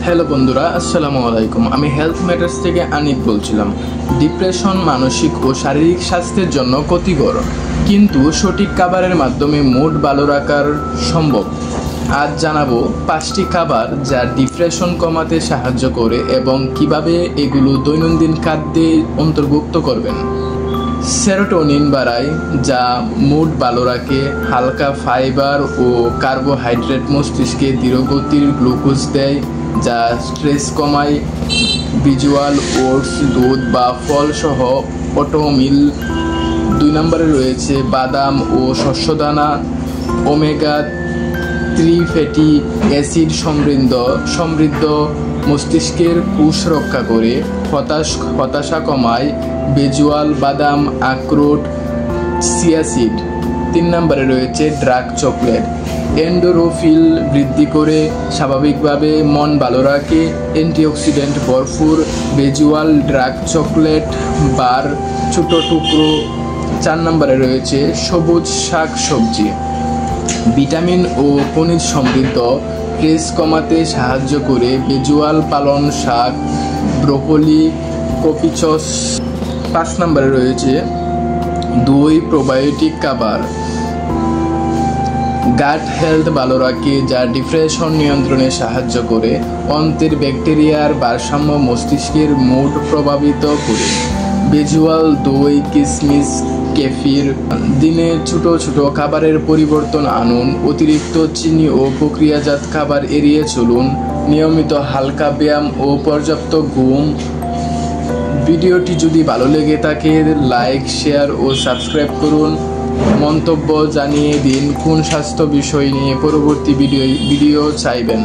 Hello বন্ধুরা, আসসালামু আলাইকুম। আমি হেলথ ম্যাটার্স থেকে আনিক বলছিলাম। ডিপ্রেশন মানসিক ও শারীরিক স্বাস্থ্যের জন্য ক্ষতিকর, কিন্তু সঠিক খাবারের মাধ্যমে মুড ভালো রাখা সম্ভব। আজ জানাবো 5টি খাবার যা ডিপ্রেশন কমাতে সাহায্য করে এবং কিভাবে এগুলো দৈনন্দিন খাদ্যে অন্তর্ভুক্ত করবেন। সেরোটোনিন বাড়ায়, যা মুড ভালো রাখে। হালকা ফাইবার ও কার্বোহাইড্রেট মস্তিষ্কে ধীরগতির গ্লুকোজ দেয়, যা স্ট্রেস কমায়। ভিজুয়াল ওটস, দুধ বা ফল সহ ওটমিল। 2 নম্বরে রয়েছে বাদাম ও শস্যদানা, ওমেগা 3 ফ্যাটি অ্যাসিড সমৃদ্ধ মস্তিষ্কের কোষ রক্ষা করে, হতাশা কমায়। ভিজুয়াল বাদাম, আখরোট, চিয়াসিড। 3 নম্বরে রয়েছে ডার্ক চকলেট, এন্ডোরফিন বৃদ্ধি করে, স্বাভাবিকভাবে মন ভালো রাখে, অ্যান্টিঅক্সিডেন্ট ভরপুর। ভিজুয়াল ডার্ক চকলেট বার, ছোট টুকরো। 4 নম্বরে রয়েছে সবুজ শাক সবজি, ভিটামিন ও খনিজ সমৃদ্ধ, স্ট্রেস কমাতে সাহায্য করে। ভিজুয়াল পালং শাক, ব্রোকলি, কপিচস। 5 নম্বরে রয়েছে দই, প্রোবায়োটিক খাবার, গাট হেলথ ভালো রাখে, যা ডিপ্রেশন নিয়ন্ত্রণে সাহায্য করে। অন্ত্রের ব্যাকটেরিয়ার ভারসাম্য মস্তিষ্কের মুড প্রভাবিত করে। ভিজুয়াল দই, কিশমিশ, কেফির। দিনে ছোট ছোট খাবারের পরিবর্তন আনুন। অতিরিক্ত চিনি ও প্রক্রিয়াজাত খাবার এড়িয়ে চলুন। নিয়মিত হালকা ব্যায়াম ও পর্যাপ্ত ঘুম। ভিডিওটি যদি ভালো লেগে থাকে লাইক, শেয়ার ও সাবস্ক্রাইব করুন। মন্তব্য জানিয়ে দিন কোন স্বাস্থ্য বিষয় নিয়ে পরবর্তী ভিডিও চাইবেন।